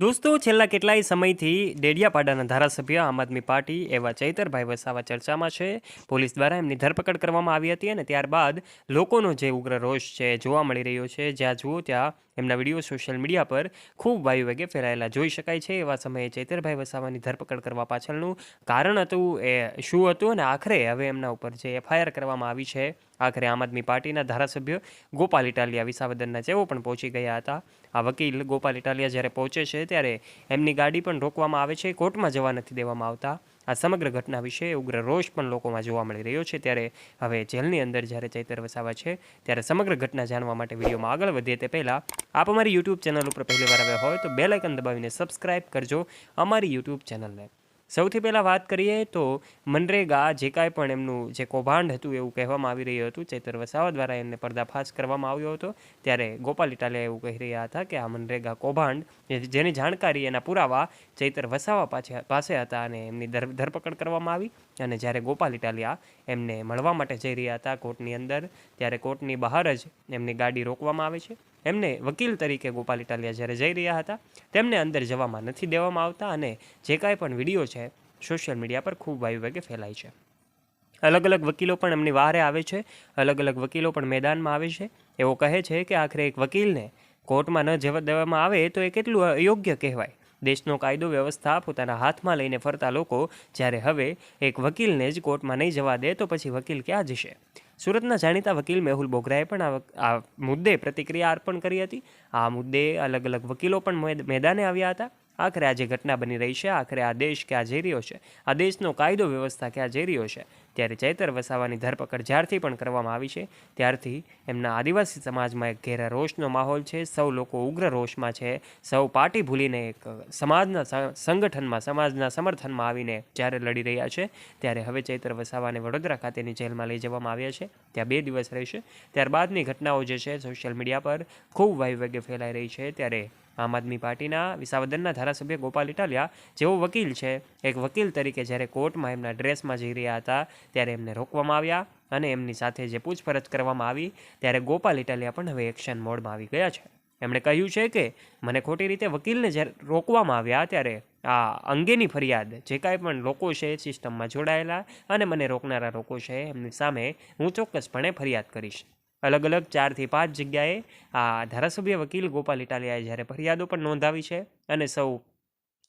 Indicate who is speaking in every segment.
Speaker 1: દોસ્તો, છેલ્લા કેટલાય સમયથી ડેડિયાપાડાના ધારાસભ્ય આમ આદમી પાર્ટી એવા ચૈતરભાઈ વસાવા ચર્ચામાં છે. પોલીસ દ્વારા એમની ધરપકડ કરવામાં આવી હતી અને ત્યારબાદ લોકોનો જે ઉગ્ર રોષ છે જોવા મળી રહ્યો છે. જ્યાં જુઓ ત્યાં એમના વિડીયો સોશિયલ મીડિયા પર ખૂબ વાયુવેગે ફેલાયેલા જોઈ શકાય છે. એવા સમયે ચૈતરભાઈ વસાવાની ધરપકડ કરવા પાછળનું કારણ હતું એ શું હતું અને આખરે હવે એમના ઉપર જે એફઆઈઆર કરવામાં આવી છે, આખરે આમ આદમી પાર્ટીના ધારાસભ્ય ગોપાલ ઇટાલિયા વિસાવદરના તેઓ પણ પહોંચી ગયા હતા. આ વકીલ ગોપાલ ઇટાલિયા જ્યારે પહોંચે છે ત્યારે એમની ગાડી પણ રોકવામાં આવે છે, કોર્ટમાં જવા નથી દેવામાં આવતા. આ સમગ્ર ઘટના વિશે ઉગ્ર રોષ પણ લોકોમાં જોવા મળી રહ્યો છે. ત્યારે હવે જેલની અંદર જ્યારે ચૈતર વસાવા છે ત્યારે સમગ્ર ઘટના જાણવા માટે વિડીયોમાં આગળ વધીએ તે પહેલાં આપ અમારી યુટ્યુબ ચેનલ ઉપર પહેલીવાર આવ્યા હોય તો બેલ આઇકન દબાવીને સબસ્ક્રાઇબ કરજો અમારી યુટ્યુબ ચેનલને. સૌથી પહેલાં વાત કરીએ તો મનરેગા જે કાંઈ પણ એમનું જે કૌભાંડ હતું એવું કહેવામાં આવી રહ્યું હતું, ચૈતર વસાવા દ્વારા એમને પર્દાફાશ કરવામાં આવ્યો હતો. ત્યારે ગોપાલ ઇટાલિયા એવું કહી રહ્યા હતા કે આ મનરેગા કૌભાંડ જેની જાણકારી એના પુરાવા ચૈતર વસાવા પાસે હતા અને એમની ધરપકડ કરવામાં આવી. અને જ્યારે ગોપાલ ઇટાલિયા એમને મળવા માટે જઈ રહ્યા હતા કોર્ટની અંદર, ત્યારે કોર્ટની બહાર જ એમની ગાડી રોકવામાં આવે છે. એમને વકીલ તરીકે ગોપાલ ઇટાલિયા જ્યારે જઈ રહ્યા હતા તેમને અંદર જવામાં નથી દેવામાં આવતા અને જે કાંઈ પણ વિડીયો છે સોશિયલ મીડિયા પર ખૂબ વાયુવેગે ફેલાય છે. અલગ અલગ વકીલો પણ એમની વારે આવે છે, અલગ અલગ વકીલો પણ મેદાનમાં આવે છે. એવો કહે છે કે આખરે એક વકીલને કોર્ટમાં ન જવા દેવામાં આવે તો એ કેટલું અયોગ્ય કહેવાય. દેશનો કાયદો વ્યવસ્થા પોતાના હાથમાં લઈને ફરતા લોકો જ્યારે હવે એક વકીલને જ કોર્ટમાં નહીં જવા દે તો પછી વકીલ ક્યાં જશે? સુરતના જાણીતા વકીલ મેહુલ બોગરાએ પણ આ મુદ્દે પ્રતિક્રિયા અર્પણ કરી હતી. આ મુદ્દે અલગ અલગ વકીલો પણ મેદાને આવ્યા હતા. આખરે આ જે ઘટના બની રહી છે, આખરે આ દેશ ક્યાં જઈ રહ્યો છે, આ દેશનો કાયદો વ્યવસ્થા ક્યાં જઈ રહ્યો છે, ત્યારે ચૈતર વસાવાની ધરપકડ જ્યારથી પણ કરવામાં આવી છે ત્યારથી એમના આદિવાસી સમાજમાં એક ઘેરા રોષનો માહોલ છે. સૌ લોકો ઉગ્ર રોષમાં છે. સૌ પાર્ટી ભૂલીને એક સમાજના સંગઠનમાં, સમાજના સમર્થનમાં આવીને જ્યારે લડી રહ્યા છે, ત્યારે હવે ચૈતર વસાવાને વડોદરા ખાતેની જેલમાં લઈ જવામાં આવ્યા છે. ત્યાં 2 દિવસ રહેશે. ત્યારબાદની ઘટનાઓ જે છે સોશિયલ મીડિયા પર ખૂબ વાયુવેગે ફેલાઈ રહી છે. ત્યારે આમ આદમી પાર્ટીના વિસાવદરના ધારાસભ્ય ગોપાલ ઇટાલિયા જેઓ વકીલ છે, એક વકીલ તરીકે જ્યારે કોર્ટમાં એમના ડ્રેસમાં જઈ રહ્યા હતા ત્યારે એમને રોકવામાં આવ્યા અને એમની સાથે જે પૂછપરછ કરવામાં આવી ત્યારે ગોપાલ ઇટાલિયા પણ હવે એક્શન મોડમાં આવી ગયા છે. એમણે કહ્યું છે કે મને ખોટી રીતે વકીલને જ્યારે રોકવામાં આવ્યા ત્યારે આ અંગેની ફરિયાદ જે કાંઈ પણ લોકો છે સિસ્ટમમાં જોડાયેલા અને મને રોકનારા લોકો છે એમની સામે હું ચોક્કસપણે ફરિયાદ કરીશ. અલગ અલગ 4 થી 5 જગ્યાએ આ ધારાસભ્ય વકીલ ગોપાલ ઇટાલિયાએ જ્યારે ફરિયાદો પણ નોંધાવી છે અને સૌ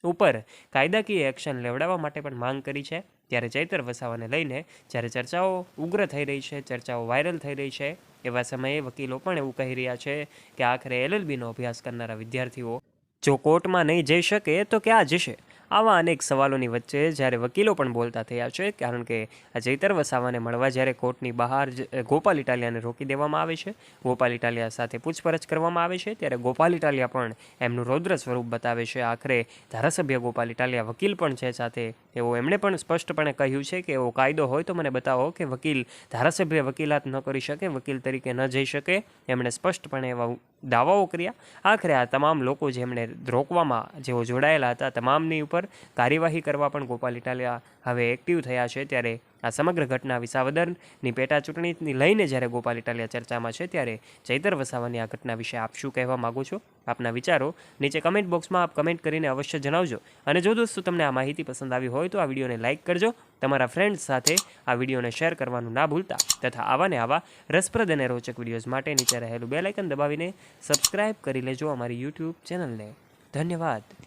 Speaker 1: ઉપર કાયદાકીય એક્શન લેવડાવવા માટે પણ માંગ કરી છે. ત્યારે ચૈતર વસાવાને લઈને જ્યારે ચર્ચાઓ ઉગ્ર થઈ રહી છે, ચર્ચાઓ વાયરલ થઈ રહી છે, એવા સમયે વકીલો પણ એવું કહી રહ્યા છે કે આખરે LLBનો અભ્યાસ કરનારા વિદ્યાર્થીઓ જો કોર્ટમાં નહીં જઈ શકે તો ક્યાં જશે? આવા અનેક સવાલોની વચ્ચે જ્યારે વકીલો પણ બોલતા થયા છે, કારણ કે આ ચૈતર વસાવાને મળવા જ્યારે કોર્ટની બહાર ગોપાલ ઇટાલિયાને રોકી દેવામાં આવે છે, ગોપાલ ઇટાલિયા સાથે પૂછપરછ કરવામાં આવે છે, ત્યારે ગોપાલ ઇટાલિયા પણ એમનું રૌદ્ર સ્વરૂપ બતાવે છે. આખરે ધારાસભ્ય ગોપાલ ઇટાલિયા વકીલ પણ છે સાથે, એવો એમણે પણ સ્પષ્ટપણે કહ્યું છે કે એવો કાયદો હોય તો મને બતાવો કે વકીલ ધારાસભ્ય વકીલાત ન કરી શકે, વકીલ તરીકે ન જઈ શકે. એમણે સ્પષ્ટપણે એવા દાવાઓ કર્યા. આખરે આ તમામ લોકો જેમણે રોકવામાં જેઓ જોડાયેલા હતા તમામની ઉપર કાર્યવાહી કરવા પણ ગોપાલ ઇટાલિયા હવે એક્ટિવ થયા છે. ત્યારે આ સમગ્ર ઘટના વિસાવદરની પેટા ચૂંટણીની લઈને જ્યારે ગોપાલ ઇટાલિયા ચર્ચામાં છે ત્યારે ચૈતર વસાવાની આ ઘટના વિશે આપ શું કહેવા માગો છો? આપના વિચારો નીચે કમેન્ટ બોક્સમાં આપ કમેન્ટ કરીને અવશ્ય જણાવજો. અને જો દોસ્તો તમને આ માહિતી પસંદ આવી હોય તો આ વિડીયોને લાઇક કરજો, તમારા ફ્રેન્ડ્સ સાથે આ વિડીયોને શેર કરવાનું ના ભૂલતા, તથા આવા ને આવા રસપ્રદ અને રોચક વિડીયોઝ માટે નીચે રહેલું બેલ આઇકન દબાવીને સબસ્ક્રાઇબ કરી લેજો અમારી યુટ્યુબ ચેનલને. ધન્યવાદ.